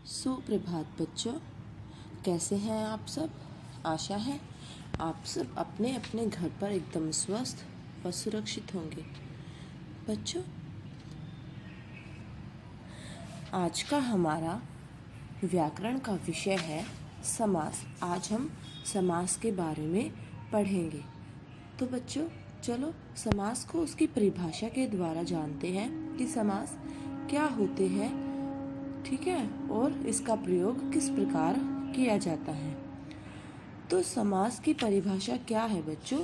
सुप्रभात बच्चों, कैसे हैं आप सब। आशा है आप सब अपने अपने घर पर एकदम स्वस्थ व सुरक्षित होंगे। बच्चों, आज का हमारा व्याकरण का विषय है समास। आज हम समास के बारे में पढ़ेंगे। तो बच्चों, चलो समास को उसकी परिभाषा के द्वारा जानते हैं कि समास क्या होते हैं, ठीक है, और इसका प्रयोग किस प्रकार किया जाता है। तो समास की परिभाषा क्या है बच्चों।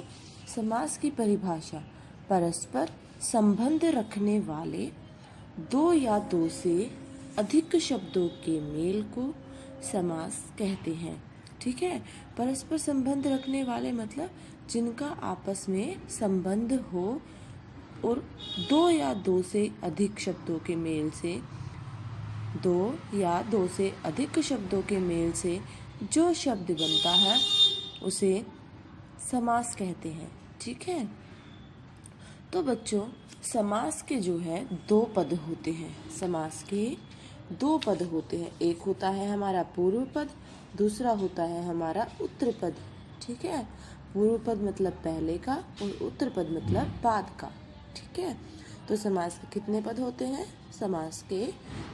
समास की परिभाषा परस्पर संबंध रखने वाले दो या दो से अधिक शब्दों के मेल को समास कहते हैं। ठीक है, परस्पर संबंध रखने वाले मतलब जिनका आपस में संबंध हो और दो या दो से अधिक शब्दों के मेल से, दो या दो से अधिक शब्दों के मेल से जो शब्द बनता है उसे समास कहते हैं। ठीक है, तो बच्चों समास के जो है दो पद होते हैं। समास के दो पद होते हैं, एक होता है हमारा पूर्व पद, दूसरा होता है हमारा उत्तर पद। ठीक है, पूर्व पद मतलब पहले का और उत्तर पद मतलब बाद का। ठीक है, तो समास के कितने पद होते हैं। समास के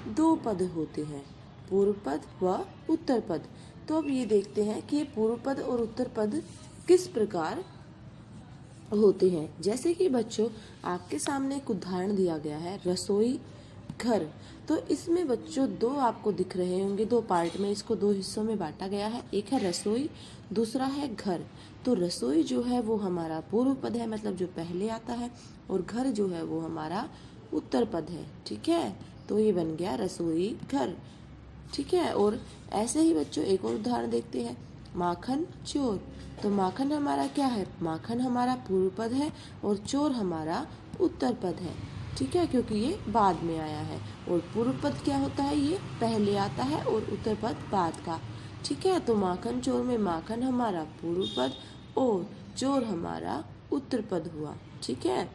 दो पद होते हैं, पूर्व पद व उत्तर पद। तो अब ये देखते हैं कि ये पूर्व पद और उत्तर पद किस प्रकार होते हैं। जैसे कि बच्चों आपके सामने एक उदाहरण दिया गया है, रसोई घर। तो इसमें बच्चों दो आपको दिख रहे होंगे, दो पार्ट में इसको दो हिस्सों में बांटा गया है। एक है रसोई, दूसरा है घर। तो रसोई जो है वो हमारा पूर्व पद है, मतलब जो पहले आता है, और घर जो है वो हमारा उत्तर पद है। ठीक है, तो ये बन गया रसोई घर। ठीक है, और ऐसे ही बच्चों एक और उदाहरण देखते हैं, माखन चोर। तो माखन हमारा क्या है, माखन हमारा पूर्व पद है और चोर हमारा उत्तर पद है। ठीक है, क्योंकि ये बाद में आया है, और पूर्व पद क्या होता है, ये पहले आता है और उत्तर पद बाद का। ठीक है, तो माखन चोर में माखन हमारा पूर्व पद और चोर हमारा उत्तर पद हुआ। ठीक है,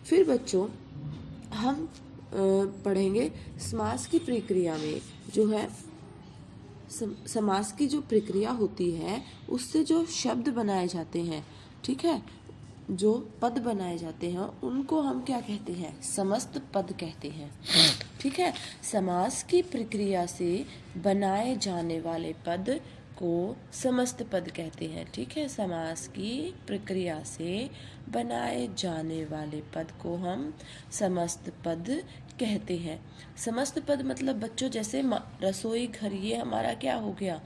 फिर बच्चों हम पढ़ेंगे समास की प्रक्रिया में जो है समास की जो प्रक्रिया होती है उससे जो शब्द बनाए जाते हैं, ठीक है, जो पद बनाए जाते हैं उनको हम क्या कहते हैं, समस्त पद कहते हैं। ठीक है, समास की प्रक्रिया से बनाए जाने वाले पद को समस्त पद कहते हैं। ठीक है, समास की प्रक्रिया से बनाए जाने वाले पद को हम समस्त पद कहते हैं। समस्त पद मतलब बच्चों जैसे रसोई घर, ये हमारा क्या हो गया,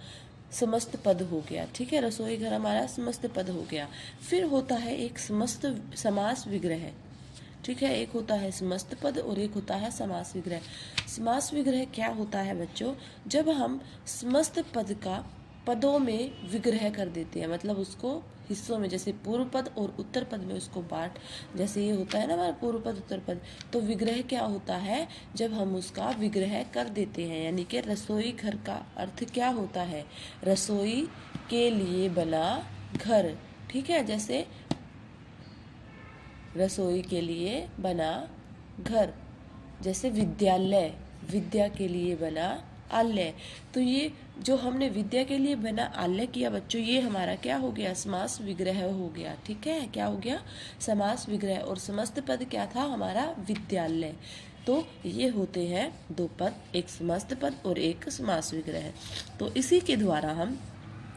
समस्त पद हो गया। ठीक है, रसोई घर हमारा समस्त पद हो गया। फिर होता है एक समस्त समास विग्रह। ठीक है, एक होता है समस्त पद और एक होता है समास विग्रह। समास विग्रह क्या होता है बच्चों, जब हम समस्त पद का पदों में विग्रह कर देते हैं, मतलब उसको हिस्सों में, जैसे पूर्व पद और उत्तर पद में उसको बांट, जैसे ये होता है ना हमारा पूर्व पद उत्तर पद, तो विग्रह क्या होता है, जब हम उसका विग्रह कर देते हैं। यानी कि रसोई घर का अर्थ क्या होता है, रसोई के लिए बना घर। ठीक है, जैसे रसोई के लिए बना घर, जैसे विद्यालय, विद्या के लिए बना आलय। तो ये जो हमने विद्या के लिए बना आलय किया बच्चों, ये हमारा क्या हो गया, समास विग्रह हो गया। ठीक है, क्या हो गया, समास विग्रह। और समस्त पद क्या था हमारा, विद्यालय। तो ये होते हैं दो पद, एक समस्त पद और एक समास विग्रह। तो इसी के द्वारा हम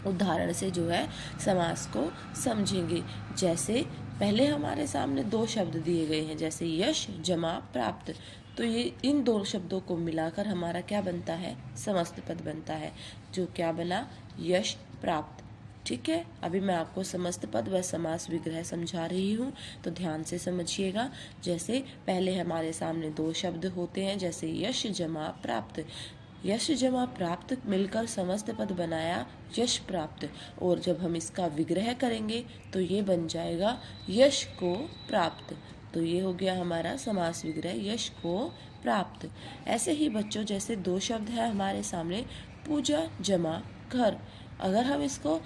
उदाहरण से जो है समास को समझेंगे। जैसे पहले हमारे सामने दो शब्द दिए गए हैं, जैसे यश जमा प्राप्त। तो ये इन दो शब्दों को मिलाकर हमारा क्या बनता है, समस्त पद बनता है, जो क्या बना, यश प्राप्त। ठीक है, अभी मैं आपको समस्त पद व समास विग्रह समझा रही हूँ, तो ध्यान से समझिएगा। जैसे पहले हमारे सामने दो शब्द होते हैं, जैसे यश जमा प्राप्त। यश जमा प्राप्त मिलकर समस्त पद बनाया यश प्राप्त, और जब हम इसका विग्रह करेंगे तो ये बन जाएगा यश को प्राप्त। तो ये हो गया हमारा समास विग्रह, यश को प्राप्त। ऐसे ही बच्चों जैसे दो शब्द है हमारे सामने, पूजा जमा घर। अगर हम इसको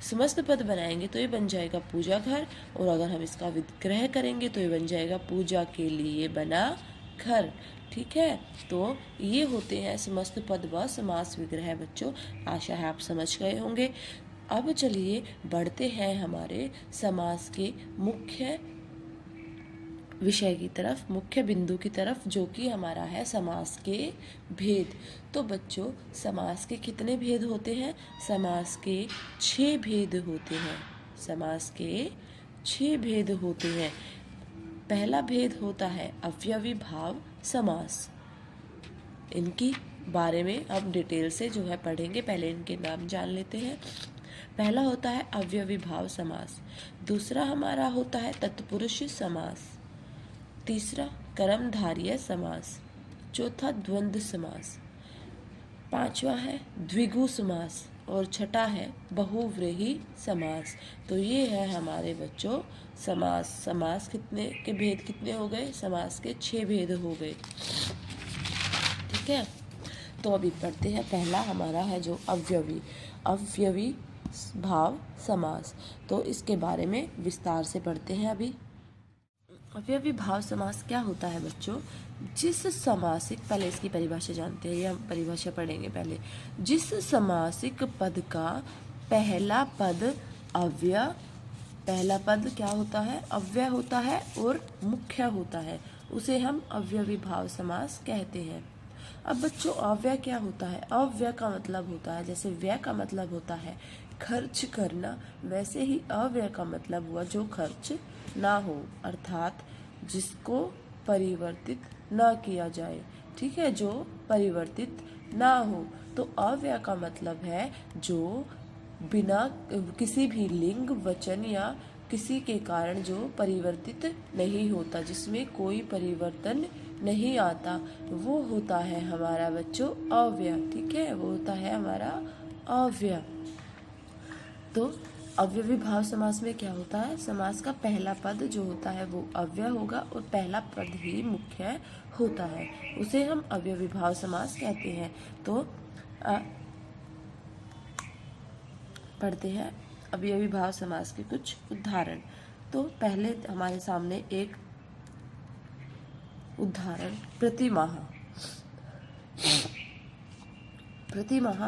समस्त पद बनाएंगे तो ये बन जाएगा पूजा घर, और अगर हम इसका विग्रह करेंगे तो ये बन जाएगा पूजा के लिए बना घर। ठीक है। तो ये होते हैं समस्त पद व समास विग्रह। बच्चों आशा है आप समझ गए होंगे। अब चलिए बढ़ते हैं हमारे समास के मुख्य विषय की तरफ, मुख्य बिंदु की तरफ, जो कि हमारा है समास के भेद। तो बच्चों समास के कितने भेद होते हैं? समास के 6 भेद होते हैं। समास के 6 भेद होते हैं। पहला भेद होता है अवयवी भाव समास। इनकी बारे में हम डिटेल से जो है पढ़ेंगे, पहले इनके नाम जान लेते हैं। पहला होता है अवयवी भाव समास, दूसरा हमारा होता है तत्पुरुष समास, तीसरा कर्मधारय समास, चौथा द्वंद्व समास, पांचवा है द्विगु समास और छठा है बहुव्रीहि समास। तो ये है हमारे बच्चों समास। समास कितने के भेद कितने हो गए? समास के 6 भेद हो गए। ठीक है। तो अभी पढ़ते हैं। पहला हमारा है जो अवयवी भाव समास। तो इसके बारे में विस्तार से पढ़ते हैं। अभी अवयवी भाव समास क्या होता है बच्चों? जिस समासिक, पहले इसकी परिभाषा जानते हैं, ये हम परिभाषा पढ़ेंगे पहले। जिस समासिक पद का पहला पद अव्यय, पहला पद क्या होता है? अव्यय होता है और मुख्य होता है, उसे हम अवयवी भाव समास कहते हैं। अब बच्चों अव्यय क्या होता है? अव्यय का मतलब होता है, जैसे व्यय का मतलब होता है खर्च करना, वैसे ही अव्यय का मतलब हुआ जो खर्च ना हो, अर्थात जिसको परिवर्तित ना किया जाए। ठीक है, जो परिवर्तित ना हो। तो अव्यय का मतलब है जो बिना किसी भी लिंग, वचन या किसी के कारण जो परिवर्तित नहीं होता, जिसमें कोई परिवर्तन नहीं आता, वो होता है हमारा बच्चों अव्यय। ठीक है, वो होता है हमारा अव्यय। तो अवयवी भाव समास में क्या होता है? समास का पहला पद जो होता है वो अव्यय होगा और पहला पद ही मुख्य होता है, उसे हम अवयवी भाव समास कहते हैं। तो पढ़ते हैं अवयवी भाव समास के कुछ उदाहरण। तो पहले हमारे सामने एक उदाहरण प्रतिमाह। प्रतिमाह,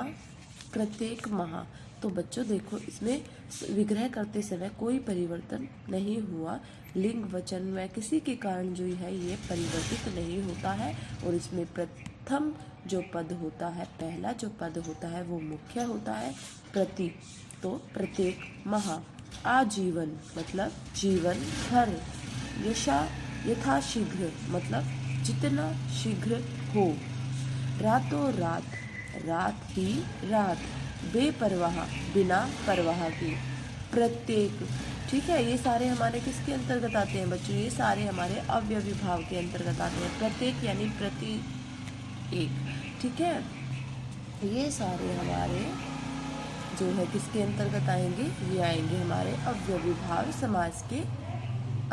प्रत्येक माह। तो बच्चों देखो, इसमें विग्रह करते समय कोई परिवर्तन नहीं हुआ, लिंग वचन में किसी के कारण जो है ये परिवर्तित नहीं होता है, और इसमें प्रथम जो पद होता है, पहला जो पद होता है वो मुख्य होता है, प्रति। तो प्रत्येक माह, आजीवन मतलब जीवन भर, यथाशीघ्र मतलब जितना शीघ्र हो, रातों रात, रात ही रात, बेपरवाह बिना परवाह के, प्रत्येक। ठीक है, ये सारे हमारे किसके अंतर्गत आते हैं बच्चों? ये सारे हमारे अवयवी भाव के अंतर्गत आते हैं। प्रत्येक यानी प्रति एक। ठीक है, ये सारे हमारे जो है किसके अंतर्गत आएंगे? ये आएंगे हमारे अवयवी भाव समास के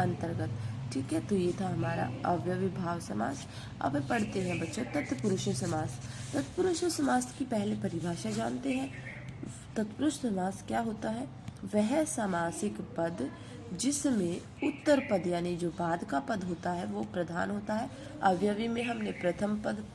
अंतर्गत। ठीक है, तो ये था हमारा अवयवी भाव समास। अब पढ़ते हैं बच्चों तत्पुरुष समास। तत्पुरुष समास की पहले परिभाषा जानते हैं। तत्पुरुष समास क्या होता है? वह समासिक पद जिसमें उत्तर पद यानी जो बाद का पद होता है वो प्रधान होता है। अवयवी में हमने प्रथम पद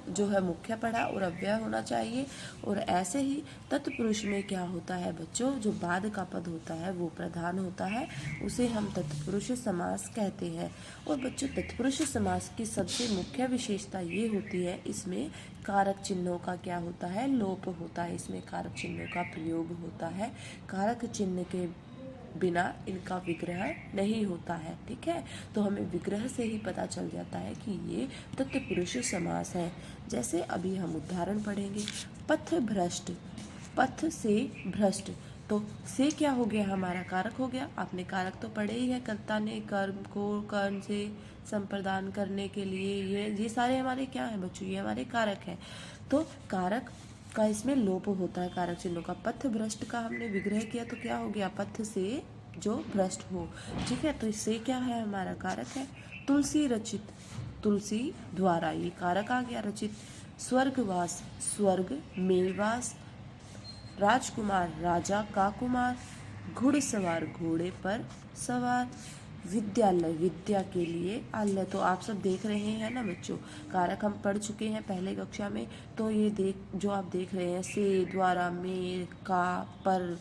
जो है मुख्य पढ़ा और अव्यय होना चाहिए, और ऐसे ही तत्पुरुष में क्या होता है बच्चों? जो बाद का पद होता है वो प्रधान होता है, उसे हम तत्पुरुष समास कहते हैं। और बच्चों तत्पुरुष समास की सबसे मुख्य विशेषता ये होती है, इसमें कारक चिन्हों का क्या होता है? लोप होता है। इसमें कारक चिन्हों का प्रयोग होता है, कारक चिन्ह के बिना इनका विग्रह नहीं होता है। ठीक है, तो हमें विग्रह से ही पता चल जाता है कि ये तत्पुरुष समास है। जैसे अभी हम उदाहरण पढ़ेंगे, पथ भ्रष्ट, पथ से भ्रष्ट। तो से क्या हो गया? हमारा कारक हो गया। आपने कारक तो पढ़े ही है, कर्ता ने कर्म को कर्ण से संप्रदान करने के लिए, ये सारे हमारे क्या है बच्चों? ये हमारे कारक हैं। तो कारक का इसमें लोप होता है, कारक चिन्हों का। पथ भ्रष्ट का हमने विग्रह किया तो क्या हो गया? पथ से जो भ्रष्ट हो। ठीक है, तो इससे क्या है? हमारा कारक है। तुलसी रचित, तुलसी द्वारा, ये कारक आ गया। रचित, स्वर्गवास, स्वर्ग में वास, राजकुमार, राजा का कुमार, घुड़सवार, घोड़े पर सवार, विद्यालय, विद्या के लिए आलय। तो आप सब देख रहे हैं ना बच्चों, कारक हम पढ़ चुके हैं पहले कक्षा में। तो ये जो आप देख रहे हैं, से, द्वारा, में, का, पर,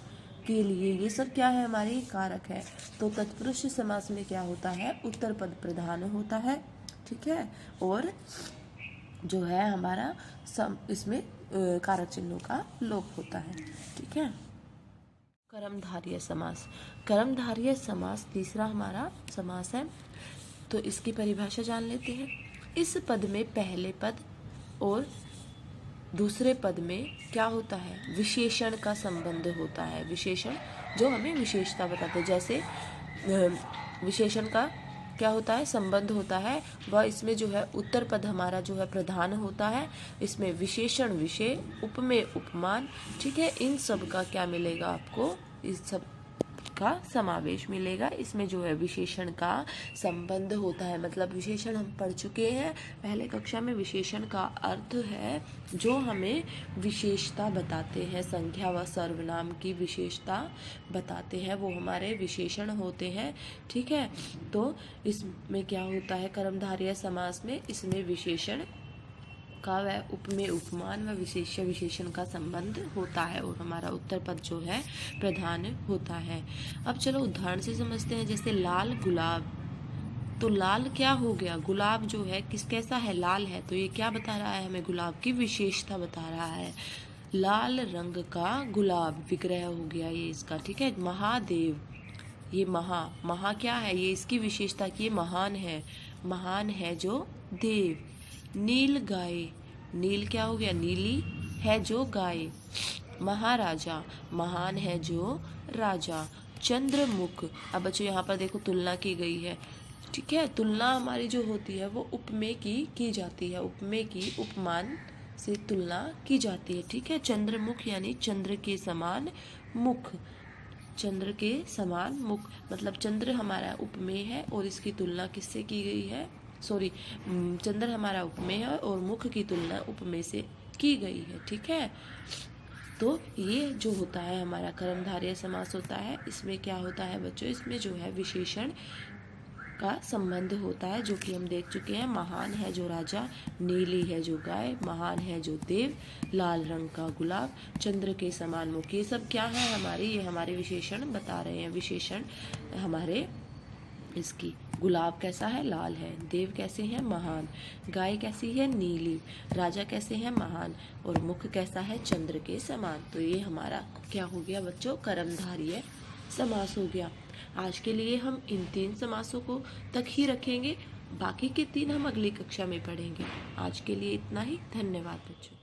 के लिए, ये सब क्या है, हमारे कारक है। तो तत्पुरुष समास में क्या होता है, उत्तर पद प्रधान होता है, ठीक है। और जो है हमारा इसमें कारक चिन्हों का लोप होता है, ठीक है। कर्मधारय समास, कर्मधारय समास तीसरा हमारा समास है। तो इसकी परिभाषा जान लेते हैं। इस पद में पहले पद और दूसरे पद में क्या होता है, विशेषण का संबंध होता है। विशेषण जो हमें विशेषता बताते हैं, जैसे विशेषण का क्या होता है, संबंध होता है, वह इसमें जो है उत्तर पद हमारा जो है प्रधान होता है। इसमें विशेषण, विषय, उपमेय, उपमान, ठीक है, इन सब का क्या मिलेगा आपको, इस सब का समावेश मिलेगा। इसमें जो है विशेषण का संबंध होता है, मतलब विशेषण हम पढ़ चुके हैं पहले कक्षा में। विशेषण का अर्थ है जो हमें विशेषता बताते हैं, संख्या व सर्वनाम की विशेषता बताते हैं, वो हमारे विशेषण होते हैं, ठीक है। तो इसमें क्या होता है कर्मधारय समास में, इसमें विशेषण का व उपमेय, उपमान व विशेष्य विशेषण का संबंध होता है और हमारा उत्तर पद जो है प्रधान होता है। अब चलो उदाहरण से समझते हैं, जैसे लाल गुलाब। तो लाल क्या हो गया, गुलाब जो है कैसा है, लाल है। तो ये क्या बता रहा है हमें, गुलाब की विशेषता बता रहा है। लाल रंग का गुलाब विग्रह हो गया ये इसका, ठीक है। महादेव, ये महा क्या है, ये इसकी विशेषता की ये महान है, महान है जो देव। नील गाय, नील क्या हो गया, नीली है जो गाय। महाराजा, महान है जो राजा। चंद्रमुख, अब बच्चों यहाँ पर देखो तुलना की गई है, ठीक है। तुलना हमारी जो होती है वो उपमेय की जाती है, उपमेय की उपमान से तुलना की जाती है, ठीक है। चंद्रमुख यानी चंद्र के समान मुख, चंद्र के समान मुख, मतलब चंद्र हमारा उपमेय है और इसकी तुलना किससे की गई है, चंद्र हमारा उपमेय है और मुख की तुलना उपमेय से की गई है, ठीक है। तो ये जो होता है हमारा कर्मधारय समास होता है। इसमें क्या होता है बच्चों, इसमें जो है विशेषण का संबंध होता है, जो कि हम देख चुके हैं। महान है जो राजा, नीली है जो गाय, महान है जो देव, लाल रंग का गुलाब, चंद्र के समान मुख, ये सब क्या है ये हमारे विशेषण बता रहे हैं। विशेषण हमारे इसकी, गुलाब कैसा है, लाल है, देव कैसे हैं, महान, गाय कैसी है, नीली, राजा कैसे हैं, महान, और मुख कैसा है, चंद्र के समान। तो ये हमारा क्या हो गया बच्चों, कर्मधारय समास हो गया। आज के लिए हम इन 3 समासों को तक ही रखेंगे, बाकी के 3 हम अगली कक्षा में पढ़ेंगे। आज के लिए इतना ही, धन्यवाद बच्चों।